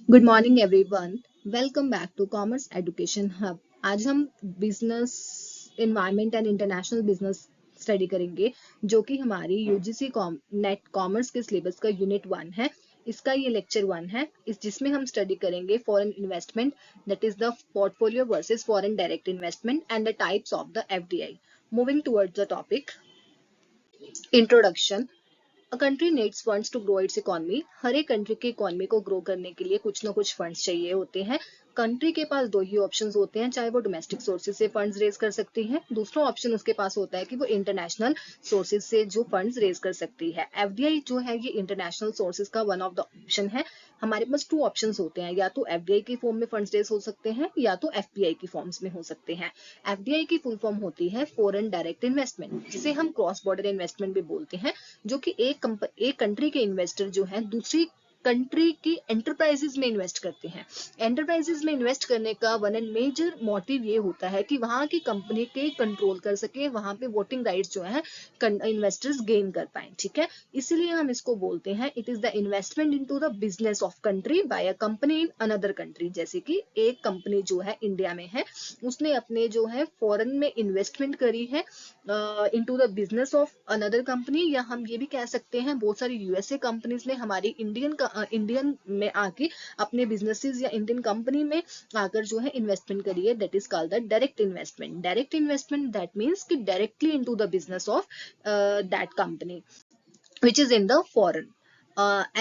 Good morning everyone. Welcome back to commerce education hub. आज हम business environment and international business study करेंगे, जो कि हमारी यूजीसी नेट कॉमर्स के सिलेबस का यूनिट 1 है। इसका ये लेक्चर 1 है, जिसमें हम स्टडी करेंगे foreign investment, that is the portfolio versus foreign direct investment and the types of the FDI. Moving towards the topic, introduction. A country needs funds to grow its economy. हर एक country की economy को grow करने के लिए कुछ ना कुछ फंड्स चाहिए होते हैं। कंट्री के पास दो ही ऑप्शंस होते हैं, चाहे वो डोमेस्टिक सोर्सेज से फंड्स रेज कर सकती है, दूसरा ऑप्शन उसके पास होता है कि वो इंटरनेशनल सोर्सेज से जो फंड्स रेज कर सकती है। एफडीआई जो है ये इंटरनेशनल सोर्सेज का वन ऑफ द ऑप्शन है। हमारे पास टू ऑप्शंस होते हैं, या तो एफडीआई की फॉर्म में फंड्स रेज हो सकते हैं या तो एफपीआई की फॉर्म्स में हो सकते हैं। एफडीआई की फुल फॉर्म होती है फॉरेन डायरेक्ट इन्वेस्टमेंट, जिसे हम क्रॉस बॉर्डर इन्वेस्टमेंट भी बोलते हैं, जो कि एक कंट्री के इन्वेस्टर जो है दूसरी कंट्री की एंटरप्राइजेस में इन्वेस्ट करते हैं। एंटरप्राइजेस में इन्वेस्ट करने का वन एंड मेजर मोटिव ये होता है कि वहां की कंपनी के कंट्रोल कर सके, वहां पे वोटिंग राइट्स जो है इन्वेस्टर्स गेन कर पाए। ठीक है, इसीलिए हम इसको बोलते हैं it is the investment into the business of country bye a company in another country. जैसे कि एक कंपनी जो है इंडिया में है, उसने अपने जो है फॉरेन में इन्वेस्टमेंट करी है into the business of another company, या हम ये भी कह सकते हैं बहुत सारी यूएसए कंपनीज ने हमारी इंडियन में आके अपने बिजनेसेस या इंडियन कंपनी में आकर जो है इन्वेस्टमेंट करी है। That is called the direct investment. Direct investment that means कि directly into the business of that company which is in the foreign.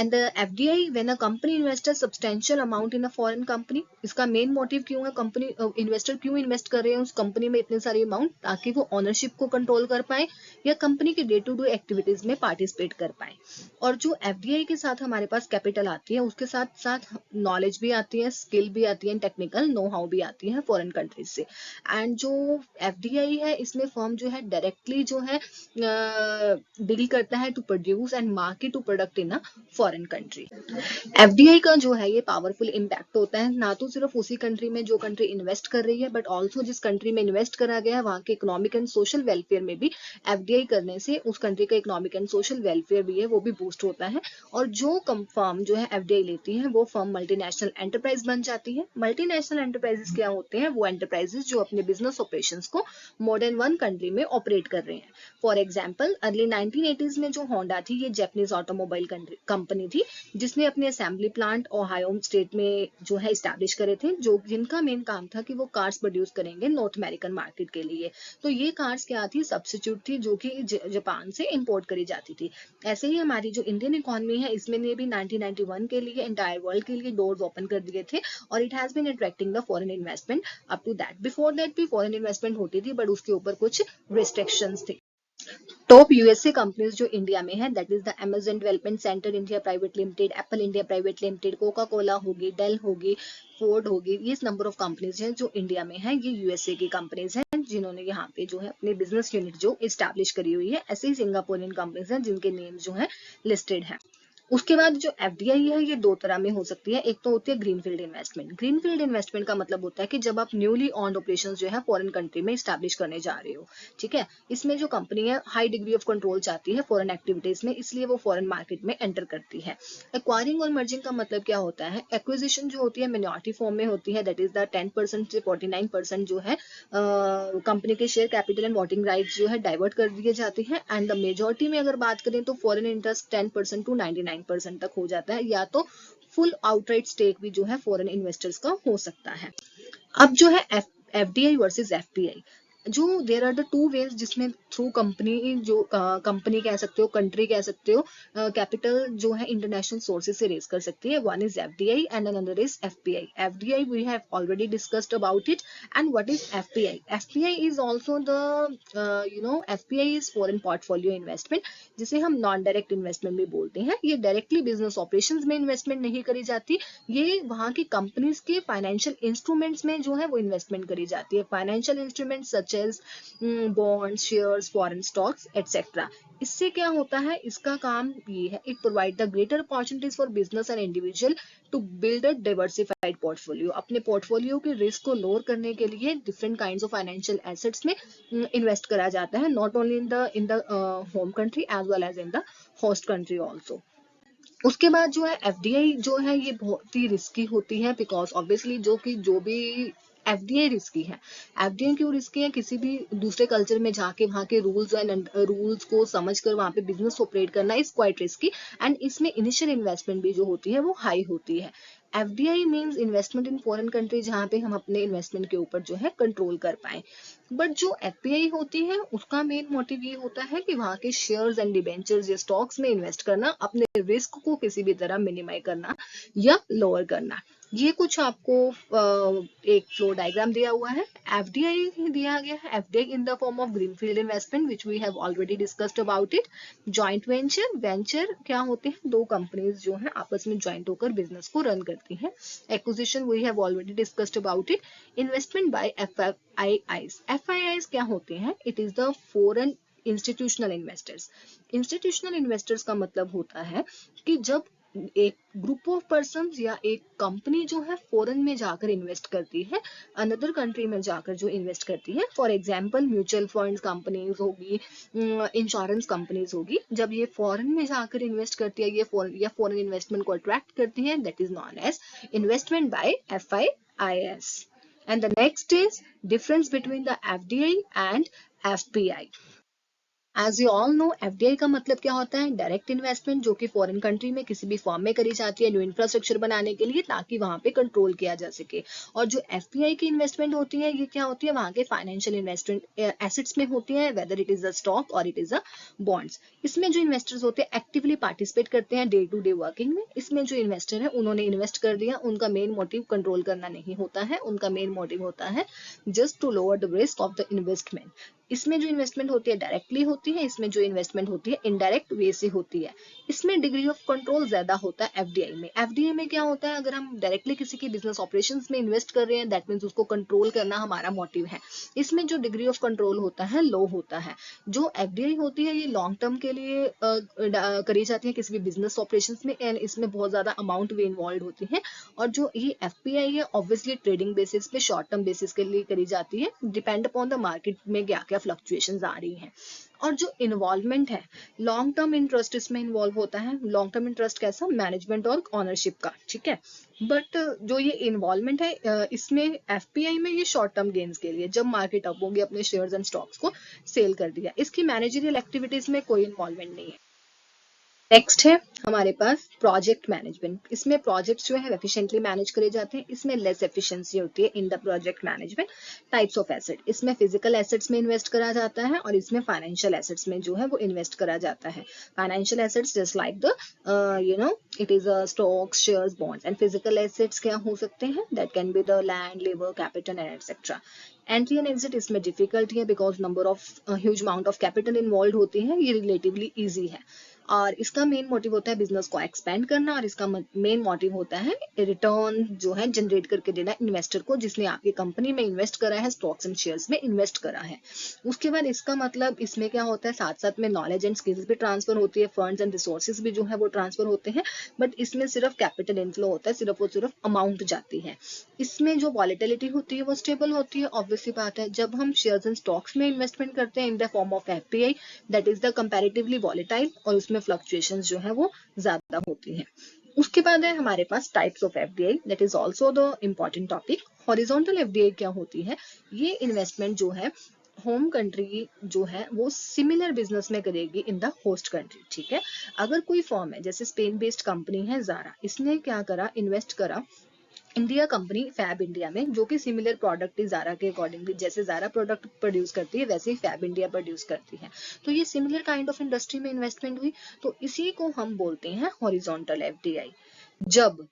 And the FDI, when a company invests a substantial amount in a foreign company, इसका main motive क्यों है, company investor क्यों invest कर रहे हैं उस company में इतने सारे अमाउंट, ताकि वो ओनरशिप को कंट्रोल कर पाए या कंपनी के डे टू डे एक्टिविटीज में पार्टिसिपेट कर पाए। और जो एफडीआई के साथ हमारे पास कैपिटल आती है, उसके साथ साथ नॉलेज भी आती है, स्किल भी आती है, टेक्निकल नो हाउ भी आती है फॉरेन कंट्रीज से। एंड जो एफडीआई है, इसमें फर्म जो है डायरेक्टली जो है डील करता है to produce and market to product in a foreign country. FDI का जो है ये पावरफुल इम्पैक्ट होता है, ना तो सिर्फ उसी कंट्री में जो कंट्री इन्वेस्ट कर रही है, बट ऑल्सो जिस कंट्री में इन्वेस्ट करा गया है वहां के इकोनॉमिक एंड सोशल वेलफेयर में भी एफडीआई करने से उस कंट्री का इकोनॉमिक एंड सोशल वेलफेयर भी है वो भी बूस्ट होता है। और जो फर्म जो है एफडीआई लेती है, वो फर्म मल्टीनेशनल एंटरप्राइज बन जाती है। मल्टीनेशनल एंटरप्राइजेस क्या होते हैं, वो एंटरप्राइजेस जो अपने बिजनेस ऑपरेशंस को मोर देन वन कंट्री में ऑपरेट कर रहे हैं। फॉर एग्जाम्पल, अर्ली 1980s में जो होंडा थी, ये जापानीज ऑटोमोबाइल कंपनी थी, जिसने अपने असेंबली प्लांट ओहायो स्टेट में जो है स्टैब्लिश करे थे, जो जिनका मेन काम था कि वो कार्स प्रोड्यूस करेंगे नॉर्थ अमेरिकन मार्केट के लिए। तो ये कार्स क्या थी, सब्स्टिट्यूट थी, जो कि जापान से इंपोर्ट करी जाती थी। ऐसे ही हमारी जो इंडियन इकोनॉमी है, इसमें ने भी 1991 के लिए एंटायर वर्ल्ड के लिए डोर्स ओपन कर दिए थे, और it has been attracting the foreign investment up to that. Before that भी फॉरेन इन्वेस्टमेंट होती थी, बट उसके ऊपर कुछ रिस्ट्रिक्शंस थे। टॉप यूएसए कंपनीज जो इंडिया में है, that is the Amazon development center India private limited, Apple India private limited, Coca Cola होगी, डेल होगी, फोर्ड होगी। ये नंबर ऑफ कंपनीज हैं जो इंडिया में है, ये यूएसए की कंपनीज हैं जिन्होंने यहाँ पे जो है अपनी बिजनेस यूनिट जो इस्टेब्लिश करी हुई है। ऐसे ही सिंगापुरियन कंपनीज हैं जिनके नेम जो है लिस्टेड है। उसके बाद जो एफडीआई है, ये दो तरह में हो सकती है। एक तो होती है ग्रीनफील्ड इन्वेस्टमेंट। ग्रीनफील्ड इन्वेस्टमेंट का मतलब होता है कि जब आप न्यूली ऑन्ड ऑपरेशंस जो है फॉरेन कंट्री में स्टैब्लिश करने जा रहे हो। ठीक है, इसमें जो कंपनी है हाई डिग्री ऑफ कंट्रोल चाहती है फॉरेन एक्टिविटीज में, इसलिए वो फॉरेन मार्केट में एंटर करती है। एक्वायरिंग और मर्जिंग का मतलब क्या होता है, एक्विजिशन जो होती है मिनॉरिटी फॉर्म में होती है, दैट इज द 10% से 49% जो है कंपनी के share capital and voting rights जो है डाइवर्ट कर दिए जाते हैं। एंड द मेजोरिटी में अगर बात करें तो फॉरेन इंटरेस्ट 10% टू 99% तक हो जाता है, या तो फुल आउटराइट स्टेक भी जो है फॉरेन इन्वेस्टर्स का हो सकता है। अब जो है एफडीआई वर्सेस एफपीआई, जो there are the two ways जिसमें थ्रू कंपनी जो कंपनी कह सकते हो, कंट्री कह सकते हो, कैपिटल जो है इंटरनेशनल सोर्सेज से रेज कर सकती है। One is FDI and another is FPI. FDI we have already discussed about it. And what is FPI? FPI is also the FPI is foreign portfolio investment, जिसे हम non direct investment भी बोलते हैं। ये directly business operations में investment नहीं करी जाती, ये वहां की कंपनीज के फाइनेंशियल इंस्ट्रूमेंट्स में जो है वो इन्वेस्टमेंट करी जाती है। Financial instruments such as bonds, shares, foreign stocks etcetera. इससे क्या होता है, इसका काम ये है, it provide the greater opportunities for business and individual to build a diversified portfolio. अपने पोर्टफोलियो के रिस्क को लोअर करने के लिए different kinds of financial assets में इन्वेस्ट करा जाता है, not only in the home country as well as in the host country also. उसके बाद जो है एफडीआई जो है ये बहुत ही रिस्की होती है, बिकॉज ऑब्वियसली जो भी एफडीआई रिस्की है। एफडीआई क्यों रिस्की है? किसी भी दूसरे कल्चर में जाके वहाँ के रूल्स को समझ कर वहाँ पे बिजनेस ऑपरेट करना इज क्वाइट रिस्की, एंड इसमें इनिशियल इन्वेस्टमेंट भी जो होती है वो हाई होती है। FDI means investment in foreign country, जहाँ पे हम अपने इन्वेस्टमेंट के ऊपर जो है कंट्रोल कर पाए। बट जो एफपीआई होती है उसका मेन मोटिव ये होता है कि वहाँ के शेयर्स एंड डिबेंचर्स या स्टॉक्स में इन्वेस्ट करना, अपने रिस्क को किसी भी तरह मिनिमाइज करना या लोअर करना। ये कुछ आपको एक फ्लो डायग्राम दिया हुआ है। एफडीआई दिया गया है, FDI in the form of greenfield investment which we have already discussed about it. Joint venture, venture क्या होते हैं? दो कंपनीज जो है आपस में ज्वाइंट होकर बिजनेस को रन करती हैं। Acquisition we have already discussed about it. Investment by FIIs, FIIs क्या होते हैं? It is the foreign institutional investors. Institutional investors का मतलब होता है कि जब एक ग्रुप ऑफ पर्सन या एक कंपनी जो है फॉरेन में जाकर इन्वेस्ट करती है, अनदर कंट्री में जाकर जो इन्वेस्ट करती है, for example mutual funds companies होगी, इंश्योरेंस कंपनीज होगी, जब ये फॉरेन में जाकर इन्वेस्ट करती है, ये फॉरेन इन्वेस्टमेंट को अट्रैक्ट करती है, that is known as investment by FIIs. And the next is difference between the FDI and FPI. As you all know, FDI का मतलब क्या होता है? डायरेक्ट इन्वेस्टमेंट, जो कि फॉरेन कंट्री में किसी भी फॉर्म में करी जाती है न्यू इंफ्रास्ट्रक्चर बनाने के लिए, ताकि वहां पे कंट्रोल किया जा सके। और जो एफपीआई की इन्वेस्टमेंट होती है, ये क्या होती है? वहां के फाइनेंशियल इन्वेस्टमेंट एसेट्स में होती है, whether it is a stock और इट इज अ बॉन्ड्स। इसमें जो इन्वेस्टर्स होते हैं एक्टिवली पार्टिसिपेट करते हैं डे टू डे वर्किंग में। इसमें जो इन्वेस्टर है उन्होंने इन्वेस्ट कर दिया, उनका मेन मोटिव कंट्रोल करना नहीं होता है, उनका मेन मोटिव होता है just to lower the risk of the investment. इसमें जो इन्वेस्टमेंट होती है डायरेक्टली होती है, इसमें जो इन्वेस्टमेंट होती है इनडायरेक्ट वे से होती है। इसमें डिग्री ऑफ कंट्रोल ज्यादा होता है एफडीआई में। एफडीआई में क्या होता है? अगर हम डायरेक्टली किसी की बिजनेस ऑपरेशंस में इन्वेस्ट कर रहे हैं, दैट मीन्स उसको कंट्रोल करना हमारा मोटिव है। इसमें जो डिग्री ऑफ कंट्रोल होता है लो होता है। जो एफडीआई होती है ये लॉन्ग टर्म के लिए करी जाती है किसी भी बिजनेस ऑपरेशंस में, एंड इसमें बहुत ज्यादा अमाउंट भी इन्वॉल्व होती है। और जो ये एफपीआई है ऑब्वियसली ट्रेडिंग बेसिस पे, शॉर्ट टर्म बेसिस के लिए करी जाती है, डिपेंड अपॉन द मार्केट में क्या क्या फ्लक्चुएशंस आ रही हैं। और जो इन्वॉल्वमेंट है, लॉन्ग टर्म इंटरेस्ट इसमें इन्वॉल्व होता है। लॉन्ग टर्म इंटरेस्ट कैसा? मैनेजमेंट और ऑनरशिप का, ठीक है। बट जो ये इन्वॉल्वमेंट है इसमें एफपीआई में ये शॉर्ट टर्म गेन्स के लिए, जब मार्केट अप होगी अपने शेयर्स एंड स्टॉक्स को सेल कर दिया। इसकी मैनेजरियल एक्टिविटीज में कोई इन्वॉल्वमेंट नहीं है। नेक्स्ट है हमारे पास प्रोजेक्ट मैनेजमेंट। इसमें प्रोजेक्ट्स जो है एफिशिएंटली मैनेज करे जाते हैं, इसमें लेस एफिशिएंसी होती है in the project management. Types of asset, इसमें फिजिकल एसेट्स में इन्वेस्ट करा जाता है और इसमें फाइनेंशियल एसेट्स में जो है वो इन्वेस्ट करा जाता है। Financial assets just like the it is stocks, shares, bonds, and physical assets क्या हो सकते हैं? That can be the land, labour, capital and etcetera. Entry and exit इसमें डिफिकल्ट है because number of huge amount of capital involve होती है, ये relatively easy है। और इसका मेन मोटिव होता है बिजनेस को एक्सपेंड करना, और इसका मेन मोटिव होता है रिटर्न जो है जनरेट करके देना इन्वेस्टर को, जिसने आपकी कंपनी में इन्वेस्ट करा है, स्टॉक्स एंड शेयर्स में इन्वेस्ट करा है। उसके बाद इसका मतलब इसमें क्या होता है? साथ साथ में नॉलेज एंड स्किल्स भी ट्रांसफर होती है, फंड्स एंड रिसोर्सेज भी जो है वो ट्रांसफर होते हैं। बट इसमें सिर्फ कैपिटल इनफ्लो होता है, सिर्फ और सिर्फ अमाउंट जाती है। इसमें जो वॉलेटिलिटी होती है वो स्टेबल होती है। ऑब्वियसली बात है, जब हम शेयर्स एंड स्टॉक्स में इन्वेस्टमेंट करते हैं इन the form of FPI, that is the comparatively volatile, और उसमें फ्लक्चुएशंस जो है वो ज्यादा होती हैं। उसके बाद है हमारे पास types of FDI, that is also the important topic. Horizontal FDI क्या होती है? ये इन्वेस्टमेंट जो है होम कंट्री जो है वो सिमिलर बिजनेस में करेगी इन द होस्ट कंट्री, ठीक है। अगर कोई फॉर्म है, जैसे स्पेन बेस्ड कंपनी है जारा, इसने क्या करा? इन्वेस्ट करा इंडिया कंपनी फैब इंडिया में, जो कि सिमिलर प्रोडक्ट जारा के अकॉर्डिंगली, जैसे जारा प्रोडक्ट प्रोड्यूस करती है वैसे ही फैब इंडिया प्रोड्यूस करती है, तो ये सिमिलर काइंड ऑफ इंडस्ट्री में इन्वेस्टमेंट हुई, तो इसी को हम बोलते हैं हॉरिजॉन्टल एफडीआई। जब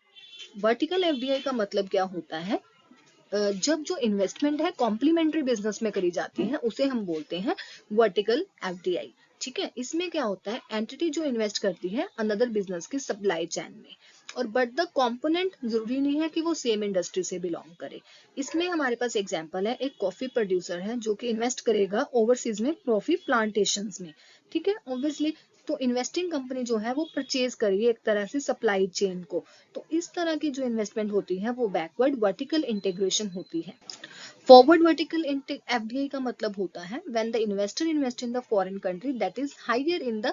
वर्टिकल एफडीआई का मतलब क्या होता है? जब जो इन्वेस्टमेंट है कॉम्प्लीमेंट्री बिजनेस में करी जाती है, उसे हम बोलते हैं वर्टिकल एफडीआई, ठीक है। इसमें क्या होता है? एंटिटी जो इन्वेस्ट करती है अनदर बिजनेस की सप्लाई चेन में, और बट द कंपोनेंट जरूरी नहीं है कि वो सेम इंडस्ट्री से बिलोंग करे। इसमें हमारे पास एग्जांपल है, एक कॉफी प्रोड्यूसर है जो कि इन्वेस्ट करेगा ओवरसीज में कॉफी प्लांटेशंस में, ठीक है। ऑब्वियसली तो इन्वेस्टिंग कंपनी जो है वो परचेज करेगी एक तरह से सप्लाई चेन को, तो इस तरह की जो इन्वेस्टमेंट होती है वो बैकवर्ड वर्टिकल इंटीग्रेशन होती है। फॉरवर्ड वर्टिकल एफडीआई का मतलब होता है when the investor invest in the foreign country that is higher in the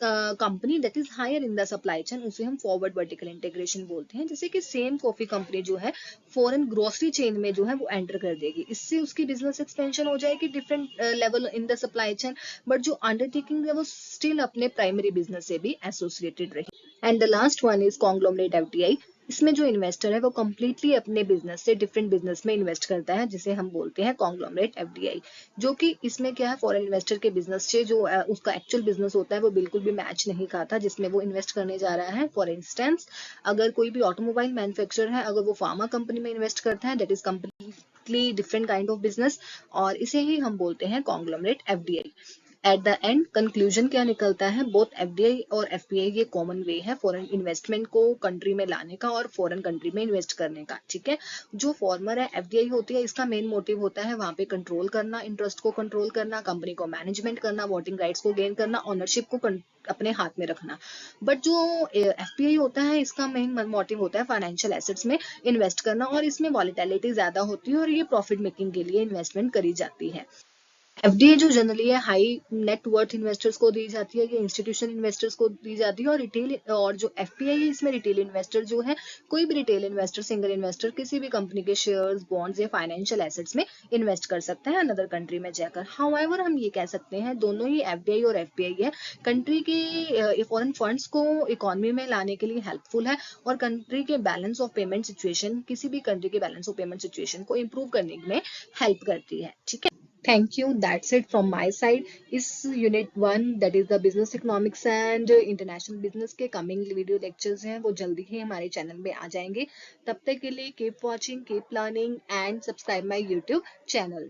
company that is higher in the supply chain, उसे हम फॉरवर्ड वर्टिकल इंटीग्रेशन बोलते हैं। जैसे कि सेम कॉफी कंपनी जो है फॉरेन ग्रोसरी चेन में जो है वो एंटर कर देगी, इससे उसकी बिजनेस एक्सपेंशन हो जाएगी different level in the supply chain, but जो अंडरटेकिंग है वो स्टिल अपने प्राइमरी बिजनेस से भी एसोसिएटेड रही। And the last one is conglomerate FDI. इसमें जो इन्वेस्टर है वो कम्प्लीटली अपने बिजनेस से डिफरेंट बिजनेस में इन्वेस्ट करता है, जिसे हम बोलते हैं कॉन्ग्लोमरेट एफडीआई। जो कि इसमें क्या है, फॉरेन इन्वेस्टर के बिजनेस से जो उसका एक्चुअल बिजनेस होता है वो बिल्कुल भी मैच नहीं खाता जिसमें वो इन्वेस्ट करने जा रहा है। फॉर इंस्टेंस, अगर कोई भी ऑटोमोबाइल मैन्युफैक्चरर है, अगर वो फार्मा कंपनी में इन्वेस्ट करता है, that is completely different kind of business, और इसे ही हम बोलते हैं conglomerate FDI. At the end conclusion क्या निकलता है, बोथ एफडीआई और एफपीआई ये कॉमन वे है फॉरेन इन्वेस्टमेंट को कंट्री में लाने का और फॉरेन कंट्री में इन्वेस्ट करने का। ठीक है, जो फॉर्मर है एफडीआई होती है, इसका मेन मोटिव होता है वहां पे कंट्रोल करना, इंटरेस्ट को कंट्रोल करना, कंपनी को मैनेजमेंट करना, वोटिंग राइट्स को गेन करना, ओनरशिप को अपने हाथ में रखना। बट जो एफपीआई होता है, इसका मेन मोटिव होता है फाइनेंशियल एसेट्स में इन्वेस्ट करना, और इसमें वॉलेटिलिटी ज्यादा होती है और ये प्रॉफिट मेकिंग के लिए इन्वेस्टमेंट करी जाती है। एफडीआई जो जनरली है हाई नेट वर्थ इन्वेस्टर्स को दी जाती है, ये इंस्टीट्यूशनल इन्वेस्टर्स को दी जाती है, और रिटेल और जो एफपीआई है इसमें रिटेल इन्वेस्टर जो है, कोई भी रिटेल इन्वेस्टर, सिंगल इन्वेस्टर किसी भी कंपनी के शेयर्स, बॉन्ड्स या फाइनेंशियल एसेट्स में इन्वेस्ट कर सकते हैं अनदर कंट्री में जाकर। हाउएवर हम ये कह सकते हैं दोनों ही एफडीआई और एफपीआई है कंट्री के फॉरेन फंड्स को इकोनॉमी में लाने के लिए हेल्पफुल है, और कंट्री के बैलेंस ऑफ पेमेंट सिचुएशन, किसी भी कंट्री के बैलेंस ऑफ पेमेंट सिचुएशन को इंप्रूव करने में हेल्प करती है। ठीक है, thank you, that's it from my side. इस unit 1 that is the business economics and international business के कमिंग वीडियो लेक्चर्स हैं वो जल्दी ही हमारे चैनल में आ जाएंगे। तब तक के लिए keep watching, keep learning and subscribe my YouTube channel.